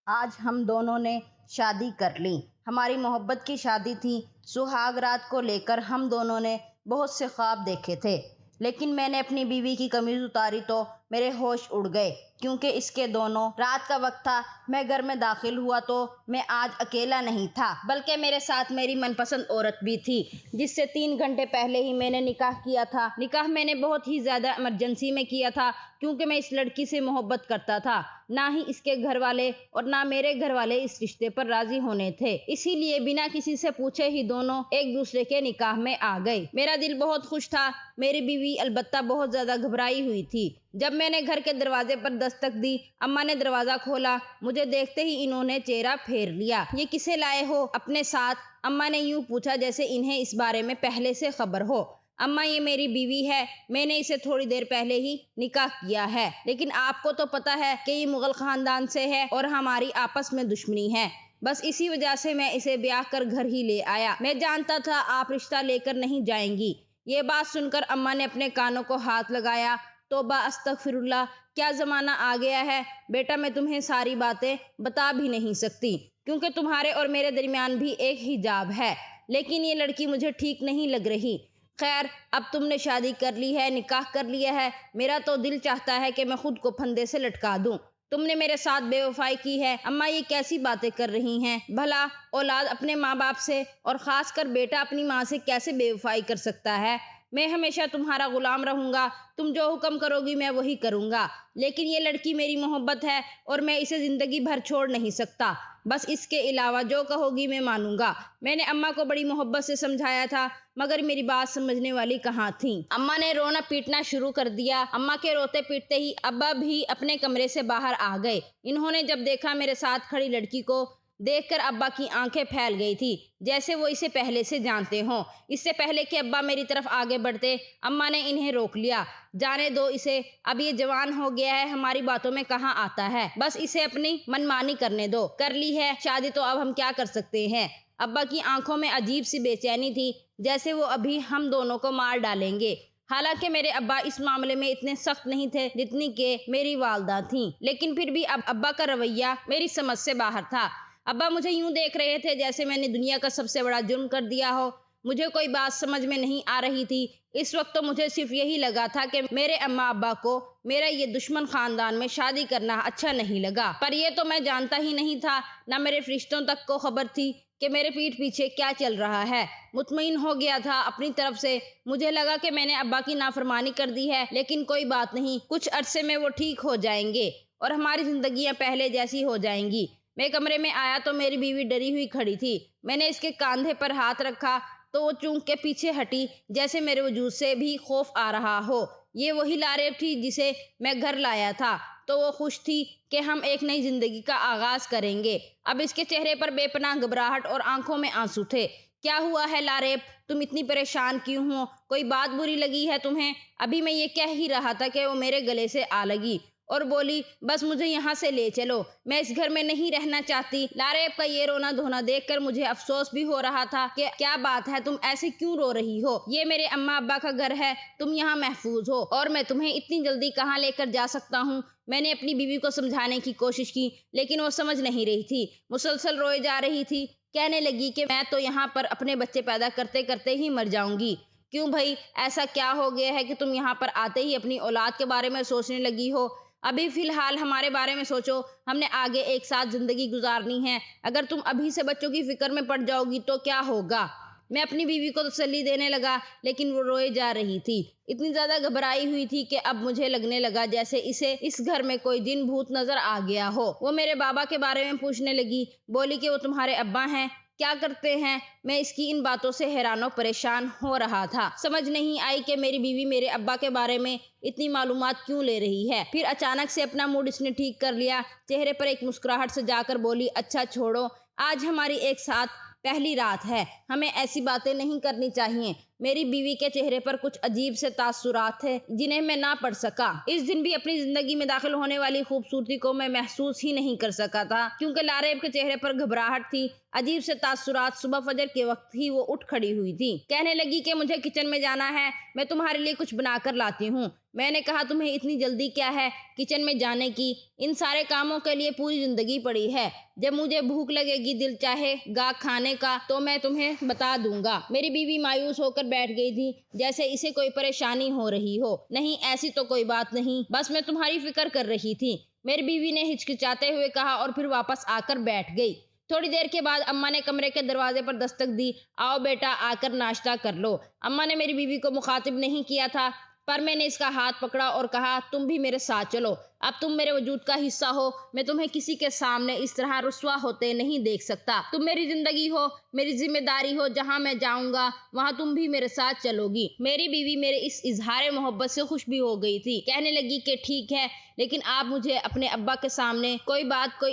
آج ہم دونوں نے شادی کر لی۔ ہماری محبت کی شادی تھی۔ سہاگ رات کو لے کر ہم دونوں نے بہت سے خواب دیکھے تھے، لیکن میں نے اپنی بیوی کی قمیض اتاری تو میرے ہوش اڑ گئے، کیونکہ اس کے دونوں رات کا وقت تھا۔ میں گھر میں داخل ہوا تو میں آج اکیلا نہیں تھا، بلکہ میرے ساتھ میری من پسند عورت بھی تھی، جس سے 3 گھنٹے پہلے ہی میں نے نکاح کیا تھا۔ نکاح میں نے بہت ہی زیادہ ایمرجنسی میں کیا تھا، کیونکہ میں اس لڑکی سے محبت کرتا تھا۔ نہ ہی اس کے گھر والے اور نہ میرے گھر والے اس رشتے پر راضی ہونے تھے، اسی لیے بنا کسی سے پوچھے ہی دونوں ایک دوسرے کے نکاح میں آ گئے۔ میرا دل بہت خوش تھا، میری بیوی البتہ بہت زیادہ گھبرائی ہوئی تھی۔ جب میں نے گھر کے دروازے پر دستک دی، اماں نے دروازہ کھولا۔ مجھے دیکھتے ہی انہوں نے چہرہ پھیر لیا۔ یہ کسے لائے ہو اپنے ساتھ؟ اماں نے یوں پوچھا جیسے انہیں اس بارے میں پہلے سے خبر ہو۔ اماں، یہ میری بیوی ہے، میں نے اسے تھوڑی دیر پہلے ہی نکاح کیا ہے، لیکن آپ کو تو پتہ ہے کہ یہ مغل خاندان سے ہے اور ہماری آپس میں دشمنی ہے، بس اسی وجہ سے میں اسے بیاہ کر گھر ہی لے آیا۔ میں جانتا تھا آپ رشتہ لے کر نہیں جائیں گی۔ یہ بات سن کر اماں نے اپنے کانوں کو ہاتھ لگایا۔ توبہ استغفر اللہ، کیا زمانہ آ گیا ہے بیٹا، میں تمہیں ساری باتیں بتا بھی نہیں سکتی، کیونکہ تمہارے اور میرے درمیان بھی ایک حجاب ہے، لیکن یہ لڑکی مجھے ٹھیک نہیں لگ رہی۔ خیر، اب تم نے شادی کر لی ہے، نکاح کر لیا ہے، میرا تو دل چاہتا ہے کہ میں خود کو پھندے سے لٹکا دوں۔ تم نے میرے ساتھ بے وفائی کی ہے۔ اماں، یہ کیسی باتیں کر رہی ہیں؟ بھلا اولاد اپنے ماں باپ سے اور خاص کر بیٹا اپنی ماں سے کیسے بے وفائی کر سکتا ہے؟ میں ہمیشہ تمہارا غلام رہوں گا، تم جو حکم کرو گی میں وہی کروں گا، لیکن یہ لڑکی میری محبت ہے اور میں اسے زندگی بھر چھوڑ نہیں سکتا، بس اس کے علاوہ جو کہو گی میں مانوں گا۔ میں نے اماں کو بڑی محبت سے سمجھایا تھا، مگر میری بات سمجھنے والی کہاں تھیں۔ اماں نے رونا پیٹنا شروع کر دیا۔ اماں کے روتے پیٹتے ہی ابا بھی اپنے کمرے سے باہر آ گئے۔ انہوں نے جب دیکھا میرے ساتھ کھڑی لڑکی کو، دیکھ کر ابا کی آنکھیں پھیل گئی تھی، جیسے وہ اسے پہلے سے جانتے ہوں۔ اس سے پہلے کہ ابا میری طرف آگے بڑھتے، اماں نے انہیں روک لیا۔ جانے دو اسے، اب یہ جوان ہو گیا ہے، ہماری باتوں میں کہاں آتا ہے، بس اسے اپنی منمانی کرنے دو۔ کر لی ہے شادی تو اب ہم کیا کر سکتے ہیں؟ ابا کی آنکھوں میں عجیب سی بے چینی تھی، جیسے وہ ابھی ہم دونوں کو مار ڈالیں گے۔ حالانکہ میرے ابا اس معاملے میں اتنے سخت نہیں تھے جتنی کہ میری والدہ تھیں، لیکن پھر بھی اب ابا کا رویہ میری سمجھ سے باہر تھا۔ ابا مجھے یوں دیکھ رہے تھے جیسے میں نے دنیا کا سب سے بڑا جرم کر دیا ہو۔ مجھے کوئی بات سمجھ میں نہیں آ رہی تھی۔ اس وقت تو مجھے صرف یہی لگا تھا کہ میرے اماں ابا کو میرا یہ دشمن خاندان میں شادی کرنا اچھا نہیں لگا، پر یہ تو میں جانتا ہی نہیں تھا، نہ میرے فرشتوں تک کو خبر تھی کہ میرے پیٹھ پیچھے کیا چل رہا ہے۔ مطمئن ہو گیا تھا اپنی طرف سے، مجھے لگا کہ میں نے ابا کی نافرمانی کر دی ہے، لیکن کوئی بات نہیں، کچھ عرصے میں وہ ٹھیک ہو جائیں گے اور ہماری زندگیاں پہلے جیسی ہو جائیں گی۔ میں کمرے میں آیا تو میری بیوی ڈری ہوئی کھڑی تھی۔ میں نے اس کے کاندھے پر ہاتھ رکھا تو وہ چونک کے پیچھے ہٹی، جیسے میرے وجود سے بھی خوف آ رہا ہو۔ یہ وہی لاریب تھی جسے میں گھر لایا تھا، تو وہ خوش تھی کہ ہم ایک نئی زندگی کا آغاز کریں گے۔ اب اس کے چہرے پر بے پناہ گھبراہٹ اور آنکھوں میں آنسو تھے۔ کیا ہوا ہے لاریب؟ تم اتنی پریشان کیوں ہو؟ کوئی بات بری لگی ہے تمہیں؟ ابھی میں یہ کہہ ہی رہا تھا کہ وہ میرے گلے سے آ لگی اور بولی، بس مجھے یہاں سے لے چلو، میں اس گھر میں نہیں رہنا چاہتی۔ لاریب کا یہ رونا دھونا دیکھ کر مجھے افسوس بھی ہو رہا تھا کہ کیا بات ہے، تم ایسے کیوں رو رہی ہو؟ یہ میرے اماں ابا کا گھر ہے، تم یہاں محفوظ ہو، اور میں تمہیں اتنی جلدی کہاں لے کر جا سکتا ہوں؟ میں نے اپنی بیوی کو سمجھانے کی کوشش کی، لیکن وہ سمجھ نہیں رہی تھی، مسلسل روئے جا رہی تھی۔ کہنے لگی کہ میں تو یہاں پر اپنے بچے پیدا کرتے کرتے ہی مر جاؤں گی۔ کیوں بھائی، ایسا کیا ہو گیا ہے کہ تم یہاں پر آتے ہی اپنی اولاد کے بارے میں سوچنے لگی ہو؟ ابھی فی الحال ہمارے بارے میں سوچو، ہم نے آگے ایک ساتھ زندگی گزارنی ہے، اگر تم ابھی سے بچوں کی فکر میں پڑ جاؤ گی تو کیا ہوگا؟ میں اپنی بیوی کو تسلی دینے لگا، لیکن وہ روئے جا رہی تھی، اتنی زیادہ گھبرائی ہوئی تھی کہ اب مجھے لگنے لگا جیسے اسے اس گھر میں کوئی جن بھوت نظر آ گیا ہو۔ وہ میرے بابا کے بارے میں پوچھنے لگی، بولی کہ وہ تمہارے ابا ہیں، کیا کرتے ہیں؟ میں اس کی ان باتوں سے حیران و پریشان ہو رہا تھا۔ سمجھ نہیں آئی کہ میری بیوی میرے ابا کے بارے میں اتنی معلومات کیوں لے رہی ہے۔ پھر اچانک سے اپنا موڈ اس نے ٹھیک کر لیا، چہرے پر ایک مسکراہٹ سجا کر بولی، اچھا چھوڑو، آج ہماری ایک ساتھ پہلی رات ہے، ہمیں ایسی باتیں نہیں کرنی چاہیے، میری بیوی کے چہرے پر کچھ عجیب سے تاثرات تھے جنہیں میں نہ پڑھ سکا۔ اس دن بھی اپنی زندگی میں داخل ہونے والی خوبصورتی کو میں محسوس ہی نہیں کر سکا تھا، کیونکہ لاریب کے چہرے پر گھبراہٹ تھی، عجیب سے تاثرات۔ صبح فجر کے وقت ہی وہ اٹھ کھڑی ہوئی تھی، کہنے لگی کہ مجھے کچن میں جانا ہے، میں تمہارے لیے کچھ بنا کر لاتی ہوں۔ میں نے کہا تمہیں اتنی جلدی کیا ہے کچن میں جانے کی؟ ان سارے کاموں کے لیے پوری زندگی پڑی ہے، جب مجھے بھوک لگے گی، دل چاہے گا کھانے کا تو میں تمہیں بتا دوں گا۔ میری بیوی مایوس ہو کر بیٹھ گئی تھی، جیسے اسے کوئی پریشانی ہو رہی ہو۔ نہیں، ایسی تو کوئی بات نہیں، بس میں تمہاری فکر کر رہی تھی، میری بیوی نے ہچکچاتے ہوئے کہا، اور پھر واپس آ کر بیٹھ گئی۔ تھوڑی دیر کے بعد اماں نے کمرے کے دروازے پر دستک دی۔ آؤ بیٹا، آ کر ناشتہ کر لو۔ اماں نے میری بیوی کو مخاطب نہیں کیا تھا، پر میں نے اس کا ہاتھ پکڑا اور کہا، تم بھی میرے ساتھ چلو، اب تم میرے وجود کا حصہ ہو، میں تمہیں کسی کے سامنے اس طرح رسوا ہوتے نہیں دیکھ سکتا۔ تم میری زندگی ہو، میری ذمہ داری ہو، جہاں میں جاؤں گا وہاں تم بھی میرے ساتھ چلو گی۔ میری بیوی میرے اس اظہار محبت سے خوش بھی ہو گئی تھی، کہنے لگی کہ ٹھیک ہے، لیکن آپ مجھے اپنے ابا کے سامنے کوئی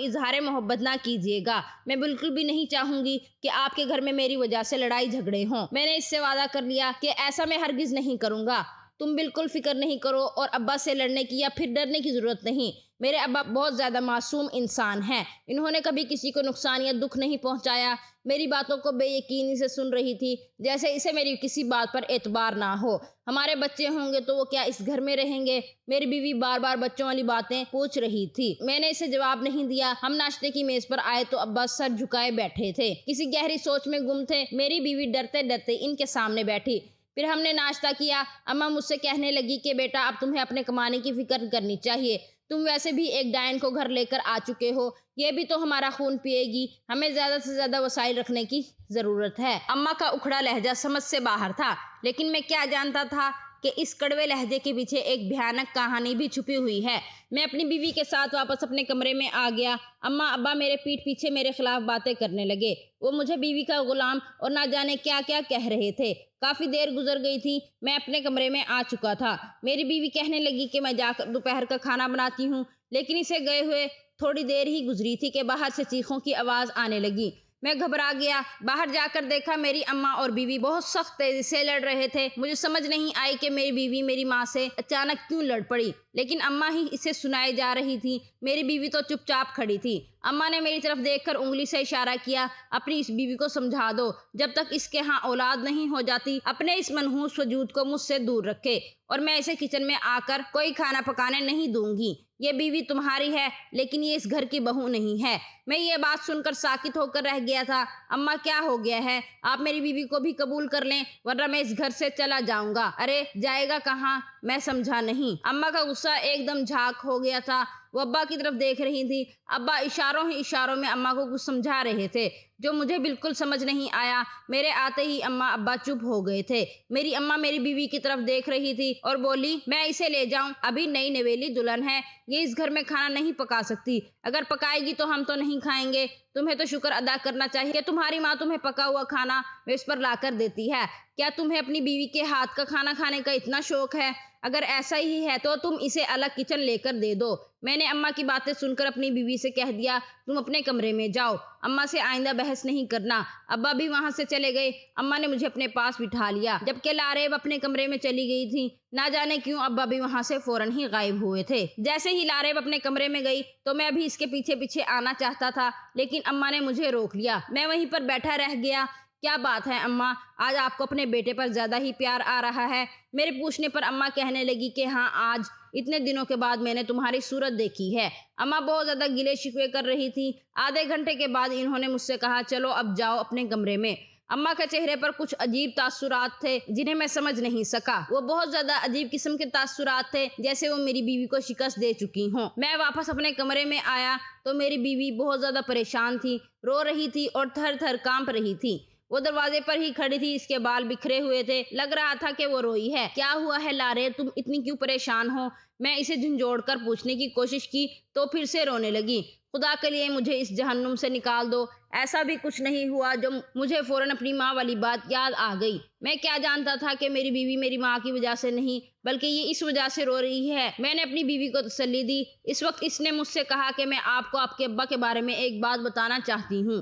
اظہار محبت نہ کیجیے گا۔ میں بالکل بھی نہیں چاہوں گی کہ آپ کے گھر میں میری وجہ سے لڑائی جھگڑے ہوں۔ میں نے اس سے وعدہ کر لیا کہ ایسا میں ہرگز نہیں کروں گا۔ تم بالکل فکر نہیں کرو، اور ابا سے لڑنے کی یا پھر ڈرنے کی ضرورت نہیں۔ میرے ابا بہت زیادہ معصوم انسان ہیں، انہوں نے کبھی کسی کو نقصان یا دکھ نہیں پہنچایا۔ میری باتوں کو بے یقینی سے سن رہی تھی، جیسے اسے میری کسی بات پر اعتبار نہ ہو۔ ہمارے بچے ہوں گے تو وہ کیا اس گھر میں رہیں گے؟ میری بیوی بار بار بچوں والی باتیں پوچھ رہی تھی۔ میں نے اسے جواب نہیں دیا۔ ہم ناشتے کی میز پر آئے تو ابا سر جھکائے بیٹھے تھے، کسی گہری سوچ میں گم تھے۔ میری بیوی ڈرتے ڈرتے ان کے سامنے بیٹھی۔ پھر ہم نے ناشتہ کیا۔ اماں مجھ سے کہنے لگی کہ بیٹا، اب تمہیں اپنے کمانے کی فکر کرنی چاہیے، تم ویسے بھی ایک ڈائن کو گھر لے کر آ چکے ہو، یہ بھی تو ہمارا خون پیے گی، ہمیں زیادہ سے زیادہ وسائل رکھنے کی ضرورت ہے۔ اماں کا اکھڑا لہجہ سمجھ سے باہر تھا، لیکن میں کیا جانتا تھا کہ اس کڑوے لہجے کے پیچھے ایک بھیانک کہانی بھی چھپی ہوئی ہے۔ میں اپنی بیوی کے ساتھ واپس اپنے کمرے میں آ گیا۔ اماں ابا میرے پیٹھ پیچھے میرے خلاف باتیں کرنے لگے، وہ مجھے بیوی کا غلام اور نہ جانے کیا کیا کہہ رہے تھے۔ کافی دیر گزر گئی تھی، میں اپنے کمرے میں آ چکا تھا۔ میری بیوی کہنے لگی کہ میں جا کر دوپہر کا کھانا بناتی ہوں، لیکن اسے گئے ہوئے تھوڑی دیر ہی گزری تھی کہ باہر سے چیخوں کی آواز آنے لگی۔ میں گھبرا گیا، باہر جا کر دیکھا میری اماں اور بیوی بہت سخت تیزی سے لڑ رہے تھے۔ مجھے سمجھ نہیں آئی کہ میری بیوی میری ماں سے اچانک کیوں لڑ پڑی، لیکن اماں ہی اسے سنائے جا رہی تھی، میری بیوی تو چپ چاپ کھڑی تھی۔ اماں نے میری طرف دیکھ کر انگلی سے اشارہ کیا، اپنی اس بیوی کو سمجھا دو، جب تک اس کے ہاں اولاد نہیں ہو جاتی اپنے اس منحوس وجود کو مجھ سے دور رکھے، اور میں اسے کچن میں آ کر کوئی کھانا پکانے نہیں دوں گی۔ یہ بیوی تمہاری ہے، لیکن یہ اس گھر کی بہو نہیں ہے۔ میں یہ بات سن کر ساکت ہو کر رہ گیا تھا۔ اماں کیا ہو گیا ہے؟ آپ میری بیوی کو بھی قبول کر لیں، ورنہ میں اس گھر سے چلا جاؤں گا۔ ارے جائے گا کہاں؟ میں سمجھا نہیں۔ اماں کا غصہ ایک دم جھاگ ہو گیا تھا، وہ ابا کی طرف دیکھ رہی تھی۔ ابا اشاروں میں اماں کو کچھ سمجھا رہے تھے جو مجھے بالکل سمجھ نہیں آیا۔ میرے آتے ہی اماں ابا چپ ہو گئے تھے۔ میری اماں میری بیوی کی طرف دیکھ رہی تھی اور بولی، میں اسے لے جاؤں؟ ابھی نئی نویلی دلہن ہے، یہ اس گھر میں کھانا نہیں پکا سکتی، اگر پکائے گی تو ہم تو نہیں کھائیں گے۔ تمہیں تو شکر ادا کرنا چاہیے کہ تمہاری ماں تمہیں پکا ہوا کھانا میز پر لا کر دیتی ہے۔ کیا تمہیں اپنی بیوی کے ہاتھ کا کھانا کھانے کا اتنا شوق ہے؟ اگر ایسا ہی ہے تو تم اسے الگ کچن لے کر دے دو۔ میں نے اماں کی باتیں سن کر اپنی بیوی سے کہہ دیا، تم اپنے کمرے میں جاؤ، اماں سے آئندہ بحث نہیں کرنا۔ ابا بھی وہاں سے چلے گئے۔ اماں نے مجھے اپنے پاس بٹھا لیا، جبکہ لاریب اپنے کمرے میں چلی گئی تھی۔ نہ جانے کیوں ابا بھی وہاں سے فوراً ہی غائب ہوئے تھے۔ جیسے ہی لاریب اپنے کمرے میں گئی تو میں بھی اس کے پیچھے پیچھے آنا چاہتا تھا، لیکن اماں نے مجھے روک لیا۔ میں وہیں پر بیٹھا رہ گیا۔ کیا بات ہے اماں، آج آپ کو اپنے بیٹے پر زیادہ ہی پیار آ رہا ہے؟ میرے پوچھنے پر اماں کہنے لگی کہ ہاں، آج اتنے دنوں کے بعد میں نے تمہاری صورت دیکھی ہے۔ اماں بہت زیادہ گلے شکوے کر رہی تھی۔ آدھے گھنٹے کے بعد انہوں نے مجھ سے کہا، چلو اب جاؤ اپنے کمرے میں۔ اماں کے چہرے پر کچھ عجیب تاثرات تھے جنہیں میں سمجھ نہیں سکا۔ وہ بہت زیادہ عجیب قسم کے تاثرات تھے، جیسے وہ میری بیوی کو شکست دے چکی ہوں۔ میں واپس اپنے کمرے میں آیا تو میری بیوی بہت زیادہ پریشان تھی، رو رہی تھی اور تھر تھر کانپ رہی تھی۔ وہ دروازے پر ہی کھڑی تھی، اس کے بال بکھرے ہوئے تھے، لگ رہا تھا کہ وہ روئی ہے۔ کیا ہوا ہے لاریب، تم اتنی کیوں پریشان ہو؟ میں اسے جھنجھوڑ کر پوچھنے کی کوشش کی تو پھر سے رونے لگی۔ خدا کے لیے مجھے اس جہنم سے نکال دو۔ ایسا بھی کچھ نہیں ہوا جو مجھے فوراً اپنی ماں والی بات یاد آ گئی۔ میں کیا جانتا تھا کہ میری بیوی میری ماں کی وجہ سے نہیں بلکہ یہ اس وجہ سے رو رہی ہے۔ میں نے اپنی بیوی کو تسلی دی۔ اس وقت اس نے مجھ سے کہا کہ میں آپ کو آپ کے ابا کے بارے میں ایک بات بتانا چاہتی ہوں۔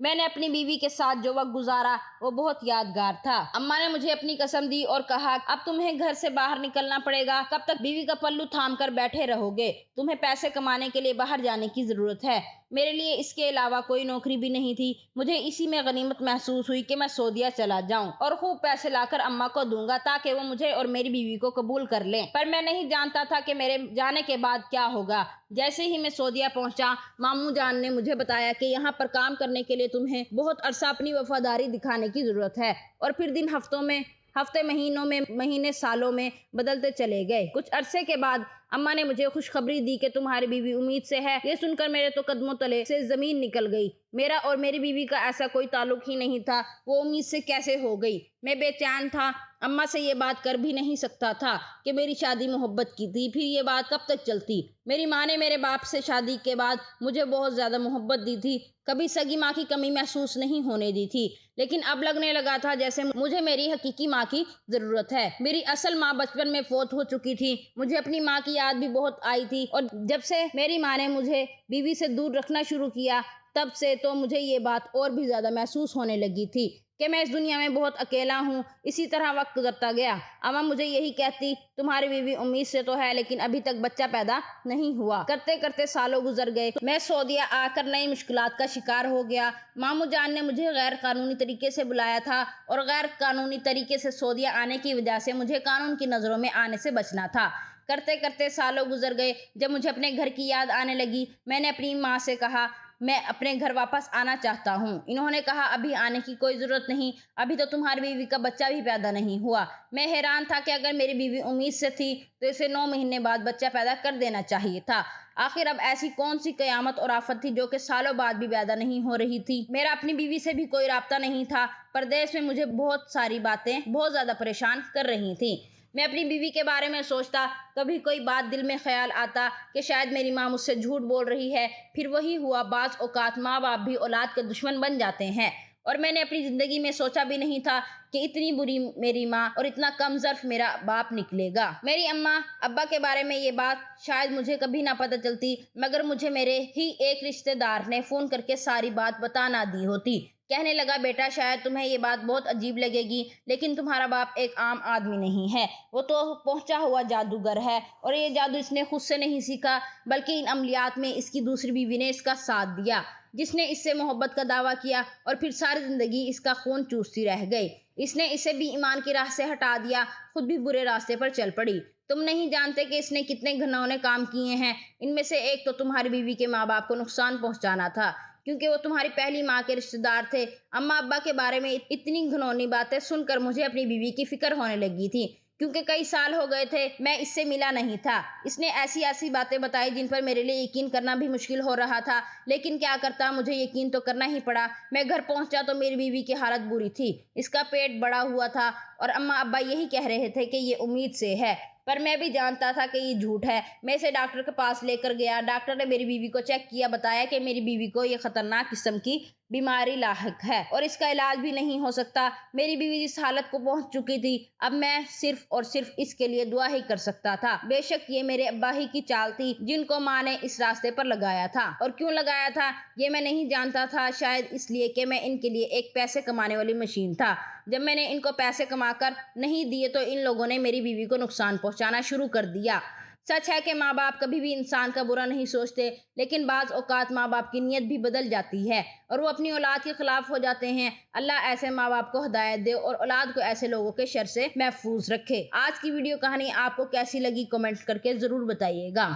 میں نے اپنی بیوی کے ساتھ جو وقت گزارا وہ بہت یادگار تھا۔ اماں نے مجھے اپنی قسم دی اور کہا اب تمہیں گھر سے باہر نکلنا پڑے گا، کب تک بیوی کا پلو تھام کر بیٹھے رہو گے؟ تمہیں پیسے کمانے کے لیے باہر جانے کی ضرورت ہے۔ میرے لیے اس کے علاوہ کوئی نوکری بھی نہیں تھی۔ مجھے اسی میں غنیمت محسوس ہوئی کہ میں سعودیہ چلا جاؤں اور خوب پیسے لا کر اماں کو دوں گا تاکہ وہ مجھے اور میری بیوی کو قبول کر لیں۔ پر میں نہیں جانتا تھا کہ میرے جانے کے بعد کیا ہوگا۔ جیسے ہی میں سعودیہ پہنچا، ماموں جان نے مجھے بتایا کہ یہاں پر کام کرنے کے لیے تمہیں بہت عرصہ اپنی وفاداری دکھانے کی ضرورت ہے، اور پھر دن ہفتے مہینوں میں، مہینے سالوں میں بدلتے چلے گئے۔ کچھ عرصے کے بعد اماں نے مجھے خوشخبری دی کہ تمہاری بیوی امید سے ہے۔ یہ سن کر میرے تو قدموں تلے سے زمین نکل گئی۔ میرا اور میری بیوی کا ایسا کوئی تعلق ہی نہیں تھا، وہ امید سے کیسے ہو گئی؟ میں بے چین تھا، اماں سے یہ بات کر بھی نہیں سکتا تھا کہ میری شادی محبت کی تھی، پھر یہ بات کب تک چلتی؟ میری ماں نے میرے باپ سے شادی کے بعد مجھے بہت زیادہ محبت دی تھی، کبھی سگی ماں کی کمی محسوس نہیں ہونے دی تھی، لیکن اب لگنے لگا تھا جیسے مجھے میری حقیقی ماں کی ضرورت ہے۔ میری اصل ماں بچپن میں فوت ہو چکی تھی۔ مجھے اپنی ماں کی یاد بھی بہت آئی تھی، اور جب سے میری ماں نے مجھے بیوی سے دور رکھنا شروع کیا، تب سے تو مجھے یہ بات اور بھی زیادہ محسوس ہونے لگی تھی کہ میں اس دنیا میں بہت اکیلا ہوں۔ اسی طرح وقت گزرتا گیا۔ اماں مجھے یہی کہتی، تمہاری بیوی امید سے تو ہے لیکن ابھی تک بچہ پیدا نہیں ہوا۔ کرتے کرتے سالوں گزر گئے۔ میں سعودیہ آ کر نئی مشکلات کا شکار ہو گیا۔ ماموں جان نے مجھے غیر قانونی طریقے سے بلایا تھا، اور غیر قانونی طریقے سے سعودیہ آنے کی وجہ سے مجھے قانون کی نظروں میں آنے سے بچنا تھا۔ کرتے کرتے سالوں گزر گئے۔ جب مجھے اپنے گھر کی یاد آنے لگی، میں نے اپنی ماں سے کہا میں اپنے گھر واپس آنا چاہتا ہوں۔ انہوں نے کہا ابھی آنے کی کوئی ضرورت نہیں، ابھی تو تمہاری بیوی کا بچہ بھی پیدا نہیں ہوا۔ میں حیران تھا کہ اگر میری بیوی امید سے تھی تو اسے 9 مہینے بعد بچہ پیدا کر دینا چاہیے تھا۔ آخر اب ایسی کون سی قیامت اور آفت تھی جو کہ سالوں بعد بھی پیدا نہیں ہو رہی تھی؟ میرا اپنی بیوی سے بھی کوئی رابطہ نہیں تھا۔ پردیس میں مجھے بہت ساری باتیں بہت زیادہ پریشان کر رہی تھیں۔ میں اپنی بیوی کے بارے میں سوچتا، کبھی کوئی بات دل میں خیال آتا کہ شاید میری ماں مجھ سے جھوٹ بول رہی ہے۔ پھر وہی ہوا، بعض اوقات ماں باپ بھی اولاد کے دشمن بن جاتے ہیں، اور میں نے اپنی زندگی میں سوچا بھی نہیں تھا کہ اتنی بری میری ماں اور اتنا کم ظرف میرا باپ نکلے گا۔ میری اماں ابا کے بارے میں یہ بات شاید مجھے کبھی نہ پتہ چلتی، مگر مجھے میرے ہی ایک رشتہ دار نے فون کر کے ساری بات بتا نہ دی ہوتی۔ کہنے لگا بیٹا شاید تمہیں یہ بات بہت عجیب لگے گی، لیکن تمہارا باپ ایک عام آدمی نہیں ہے، وہ تو پہنچا ہوا جادوگر ہے، اور یہ جادو اس نے خود سے نہیں سیکھا بلکہ ان عملیات میں اس کی دوسری بیوی نے اس کا ساتھ دیا، جس نے اس سے محبت کا دعویٰ کیا اور پھر ساری زندگی اس کا خون چوستی رہ گئی۔ اس نے اسے بھی ایمان کی راہ سے ہٹا دیا، خود بھی برے راستے پر چل پڑی۔ تم نہیں جانتے کہ اس نے کتنے گھنونے کام کیے ہیں۔ ان میں سے ایک تو تمہاری بیوی کے ماں باپ کو نقصان پہنچانا تھا، کیونکہ وہ تمہاری پہلی ماں کے رشتہ دار تھے۔ اماں ابا کے بارے میں اتنی گھنونی باتیں سن کر مجھے اپنی بیوی کی فکر ہونے لگی تھی، کیونکہ کئی سال ہو گئے تھے میں اس سے ملا نہیں تھا۔ اس نے ایسی باتیں بتائی جن پر میرے لیے یقین کرنا بھی مشکل ہو رہا تھا، لیکن کیا کرتا، مجھے یقین تو کرنا ہی پڑا۔ میں گھر پہنچا تو میری بیوی کی حالت بری تھی، اس کا پیٹ بڑا ہوا تھا، اور اماں ابا یہی کہہ رہے تھے کہ یہ امید سے ہے، پر میں بھی جانتا تھا کہ یہ جھوٹ ہے۔ میں اسے ڈاکٹر کے پاس لے کر گیا۔ ڈاکٹر نے میری بیوی کو چیک کیا، بتایا کہ میری بیوی کو یہ خطرناک قسم کی بیماری لاحق ہے اور اس کا علاج بھی نہیں ہو سکتا۔ میری بیوی جس حالت کو پہنچ چکی تھی، اب میں صرف اور صرف اس کے لیے دعا ہی کر سکتا تھا۔ بے شک یہ میرے ابا ہی کی چال تھی جن کو ماں نے اس راستے پر لگایا تھا، اور کیوں لگایا تھا یہ میں نہیں جانتا تھا، شاید اس لیے کہ میں ان کے لیے ایک پیسے کمانے والی مشین تھا۔ جب میں نے ان کو پیسے کما کر نہیں دیے تو ان لوگوں نے میری بیوی کو نقصان پہنچانا شروع کر دیا۔ سچ ہے کہ ماں باپ کبھی بھی انسان کا برا نہیں سوچتے، لیکن بعض اوقات ماں باپ کی نیت بھی بدل جاتی ہے اور وہ اپنی اولاد کے خلاف ہو جاتے ہیں۔ اللہ ایسے ماں باپ کو ہدایت دے اور اولاد کو ایسے لوگوں کے شر سے محفوظ رکھے۔ آج کی ویڈیو کہانی آپ کو کیسی لگی کمنٹ کر کے ضرور بتائیے گا۔